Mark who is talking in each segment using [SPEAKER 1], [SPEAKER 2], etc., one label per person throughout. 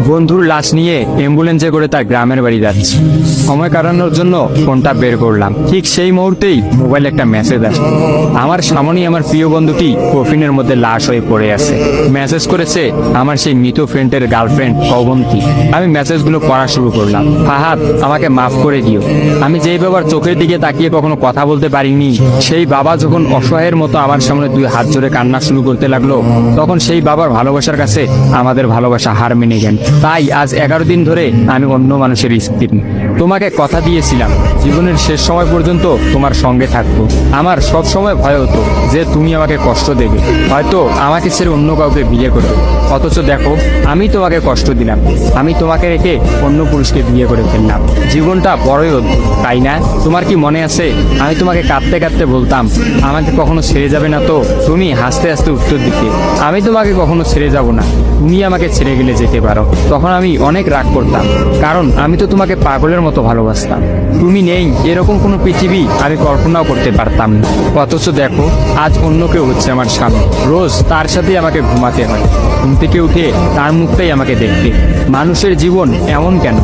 [SPEAKER 1] বন্ধুর লাশ নিয়ে অ্যাম্বুলেন্সে করে তার গ্রামের বাড়ি যাচ্ছি। সময় কাটানোর জন্য ফোনটা বের করলাম। ঠিক সেই মুহূর্তেই মোবাইলে একটা মেসেজ আসে। আমার সামনেই আমার প্রিয় বন্ধুটি কফিনের মধ্যে লাশ হয়ে পড়ে আছে। মেসেজ করেছে আমার সেই মৃত ফ্রেন্ডের গার্লফ্রেন্ড অবন্তী। আমি মেসেজগুলো পড়া শুরু করলাম। ফাহাদ, আমাকে মাফ করে দিও। আমি যেই বাবার চোখের দিকে তাকিয়ে কখনো কথা বলতে পারিনি, সেই বাবা যখন অসহায়ের মতো আমার সামনে দুই হাত জোরে কান্না শুরু করতে লাগলো, তখন সেই বাবার ভালোবাসার কাছে আমাদের ভালোবাসা হার মেনে গেল। তাই আজ 11 দিন ধরে আমি অন্য মানুষের স্ত্রী। তোমাকে কথা দিয়েছিলাম জীবনের শেষ সময় পর্যন্ত তোমার সঙ্গে থাকবো। আমার সব সময় ভয় হতো যে তুমি আমাকে কষ্ট দেবে, হয়তো আমাকে ছেড়ে অন্য কাউকে বিয়ে করবে। অথচ দেখো, আমি তোমাকে কষ্ট দিলাম, আমি তোমাকে রেখে অন্য পুরুষকে বিয়ে করে ফেললাম। জীবনটা বড়ই অদ্ভুত, তাই না? তোমার কি মনে আছে আমি তোমাকে কাঁদতে কাঁদতে বলতাম আমাকে কখনো ছেড়ে যাবে না? তো তুমি হাসতে হাসতে উত্তর দিতে আমি তোমাকে কখনো ছেড়ে যাব না, তুমি আমাকে ছেড়ে গেলে যেতে পারো। তখন আমি অনেক রাগ করতাম, কারণ আমি তো তোমাকে পাগলের মতো ভালোবাসতাম। তুমি নেই এরকম কোনো পৃথিবী আমি কল্পনাও করতে পারতাম না। অথচ দেখো, আজ অন্য কেউ হচ্ছে আমার সামনে। রোজ তার সাথেই আমাকে ঘুমাতে হয়, ঘুম থেকে উঠে তার মুখটাই আমাকে দেখতে। মানুষের জীবন এমন কেন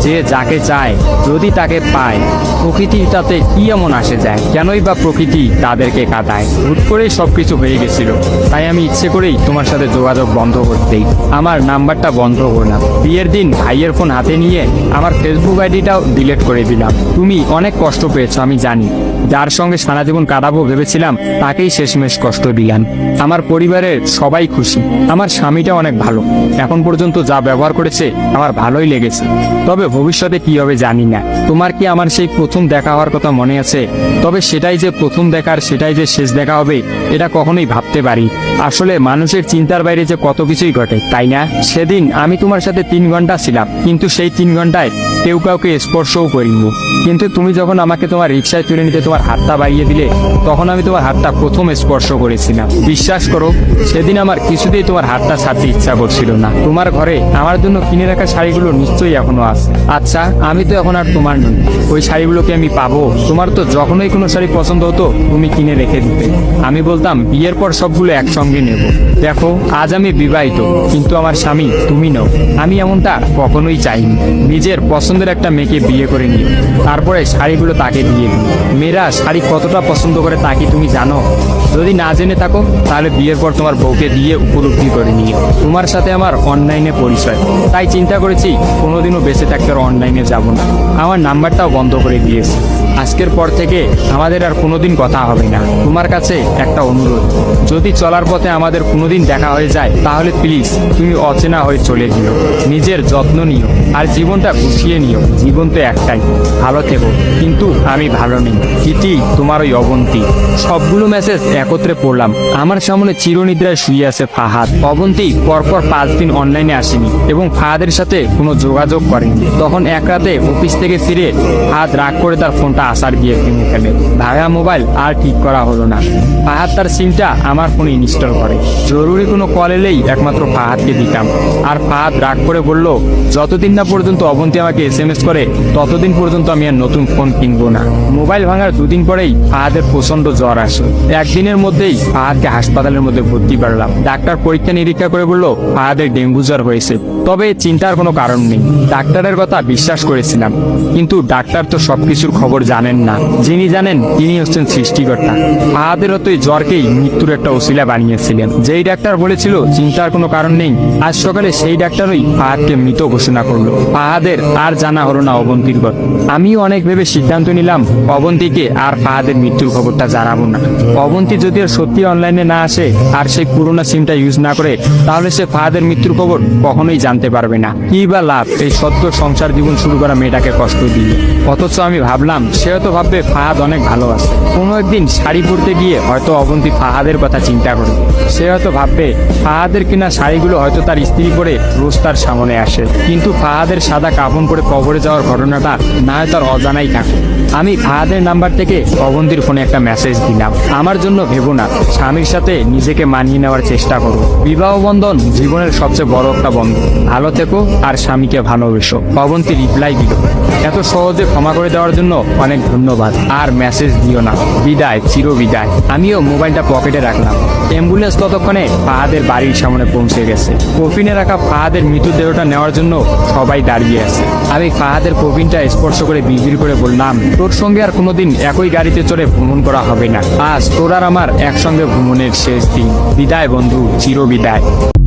[SPEAKER 1] যে যাকে চায় যদি তাকে পায়? প্রকৃতির তাতে কি এমন আসে যায়? কেনই বা প্রকৃতি তাদেরকে কাঁদায়? হুট করেই সবকিছু হয়ে গেছিল, তাই আমি ইচ্ছে করেই তোমার সাথে যোগাযোগ বন্ধ করতেই আমার নাম্বারটা বন্ধ করলাম। বিয়ের দিন ভাইয়ের ফোন হাতে নিয়ে আমার ফেসবুক আইডিটাও ডিলিট করে দিলাম। তুমি অনেক কষ্ট পেয়েছো আমি জানি, যার সঙ্গে সারা জীবন কাটাবো ভেবেছিলাম তাকেই শেষমেশ কষ্ট দিলাম। আমার পরিবারের সবাই খুশি, আমার স্বামীটা অনেক ভালো, এখন পর্যন্ত যা ব্যবহার করেছে আমার ভালোই লেগেছে। তবে ভবিষ্যতে কি হবে জানি না। তোমার কি আমার সেই প্রথম দেখা হওয়ার কথা মনে আছে? তবে সেটাই যে প্রথম দেখার, সেটাই যে শেষ দেখা হবে, এটা কখনোই ভাবতে পারি। আসলে মানুষের চিন্তার বাইরে যে কত কিছুই ঘটে, তাই না? সেদিন আমি তোমার সাথে 3 ঘন্টা ছিলাম, কিন্তু সেই 3 ঘন্টায় কেউ কাউকে স্পর্শও করিনি। কিন্তু তুমি যখন আমাকে তোমার রিক্সায় তুলে নিতে তোমার হাতটা বাড়িয়ে দিলে, তখন আমি তোমার হাতটা প্রথম স্পর্শ করেছিলাম। বিশ্বাস করো, সেদিন আমার কিছুতেই তোমার হাতটা ছাড়তে ইচ্ছা করছিল না। তোমার ঘরে আমার জন্য কিনে রাখা শাড়িগুলো নিশ্চয়ই এখনো আছে। আচ্ছা, আমি তো এখন আর তোমার নই, ওই শাড়িগুলোকে আমি পাবো? তোমার তো যখনই কোনো শাড়ি পছন্দ হতো তুমি কিনে রেখে দিতে, আমি বলতাম বিয়ের পর সবগুলো একসঙ্গে নেব। দেখো, আজ আমি বিবাহিত, কিন্তু আমার স্বামী তুমি নও। আমি এমনটা কখনোই চাইনি। নিজের পছন্দের একটা মেয়েকে বিয়ে করে নিও, তারপরে শাড়িগুলো তাকে দিয়ে দিই। মেয়েরা শাড়ি কতটা পছন্দ করে তা কি তুমি জানো? যদি না জেনে থাকো তাহলে বিয়ের পর তোমার বউকে দিয়ে উপলব্ধি করে নিও। তোমার সাথে আমার অনলাইনে পরিচয়, তাই চিন্তা করেছি কোনোদিনও বেঁচে থাকতে আর অনলাইনে যাব না। আমার নাম্বারটাও বন্ধ করে দিয়েছি। আজকের পর থেকে আমাদের আর কোনোদিন কথা হবে না। তোমার কাছে একটা অনুরোধ, যদি চলার পথে আমাদের কোনোদিন দেখা হয়ে যায় তাহলে প্লিজ তুমি অচেনা হয়ে চলে দিও। নিজের যত্ন নিও আর জীবনটা গুছিয়ে নিও। জীবন তো একটাই, ভালো থেকো। কিন্তু আমি ভালো নেই, ইতি তোমার ওই অবন্তী। সবগুলো মেসেজ একত্রে পড়লাম। আমার সামনে চিরনিদ্রায় শুয়ে আছে ফাহাদ। অবন্তী পরপর 5 দিন অনলাইনে আসেনি এবং ফাহাদের সাথে কোনো যোগাযোগ করেনি। তখন এক রাতে অফিস থেকে ফিরে ফাহাদ রাগ করে তার ফোনটা আসার গিয়ে ভেঙে ফেলে। ভাঙা মোবাইল আর ঠিক করা হলো না। ফাহাদ তার সিমটা আমার ফোনে ইনস্টল করে। জরুরি কোনো কল এলেই একমাত্র ফাহাদকে দিতাম। আর ফাহাদ রাগ করে বলল, যতদিন না পর্যন্ত অবন্তী আমাকে SMS করে ততদিন পর্যন্ত আমি আর নতুন ফোন কিনবো না। মোবাইল ভাঙার 2 দিন পরেই ফাহাদের প্রচন্ড জ্বর আসে। একদিনের মধ্যেই ফাহাদকে হাসপাতালের মধ্যে ভর্তি করলাম। ডাক্তার পরীক্ষা নিরীক্ষা করে বলল ফাহাদের ডেঙ্গু জ্বর হয়েছে। তবে চিন্তার কোনো কারণ নেই। ডাক্তারের কথা বিশ্বাস করেছিলাম, কিন্তু ডাক্তার তো সবকিছুর খবর জানেন না। যিনি জানেন তিনি হচ্ছেন সৃষ্টিকর্তা। ফাহাদের হয়তো এই জ্বরকেই মৃত্যুর একটা ওসিলা বানিয়েছিলেন। যেই ডাক্তার বলেছিল চিন্তার কোনো কারণ নেই, আজ সকালে সেই ডাক্তারই ফাহাদকে মৃত ঘোষণা করলো। ফাহাদের আর জানা হলো না অবন্তীর কথা। আমিও অনেক ভেবে সিদ্ধান্ত নিলাম অবন্তীকে আর ফাহাদের মৃত্যুর খবরটা জানাবো না। অবন্তী যদি আর সত্যি অনলাইনে না আসে আর সেই পুরোনো সিমটা ইউজ না করে, তাহলে সে ফাহাদের মৃত্যুর খবর কখনোই জানতে পারবে না। কি বা লাভ এই সত্য সংসার জীবন শুরু করা মেয়েটাকে কষ্ট দিয়ে? অথচ আমি ভাবলাম সে হয়তো ভাববে ফাহাদ অনেক ভালো আছে। কোনো একদিন শাড়ি পরতে গিয়ে হয়তো অবন্তী ফাহাদের কথা চিন্তা করে। সে হয়তো ভাববে ফাহাদের কিনা শাড়িগুলো হয়তো তার স্ত্রী পরে রোজ তার সামনে আসে, কিন্তু ফাহাদের সাদা কাফন পরে কবরে যাওয়ার ঘটনাটা না হয় তার অজানাই থাকে। আমি ফাহাদের নাম্বার থেকে অবন্তীর ফোনে একটা মেসেজ দিলাম, আমার জন্য ভেবো না, স্বামীর সাথে নিজেকে মানিয়ে নেওয়ার চেষ্টা করো। বিবাহ বন্ধন জীবনের সবচেয়ে বড় একটা বন্ধন। ভালো থেকো আর স্বামীকে ভালোবেসো। অবন্তী রিপ্লাই দিল, এত সহজে ক্ষমা করে দেওয়ার জন্য অনেক ধন্যবাদ। আর মেসেজ দিও না। বিদায়, চির বিদায়। আমিও মোবাইলটা পকেটে রাখলাম। অ্যাম্বুলেন্স ততক্ষণে ফাহাদের বাড়ির সামনে পৌঁছে গেছে। কফিনে রাখা ফাহাদের মৃতদেহটা নেওয়ার জন্য সবাই দাঁড়িয়ে আছে। আমি ফাহাদের কফিনটা স্পর্শ করে বিড়বিড় করে বললাম, তোর সঙ্গে আর কোনোদিন একই গাড়িতে চড়ে ভ্রমণ করা হবে না। আজ তোর আর আমার একসঙ্গে ভ্রমণের শেষ দিন। বিদায় বন্ধু, চির বিদায়।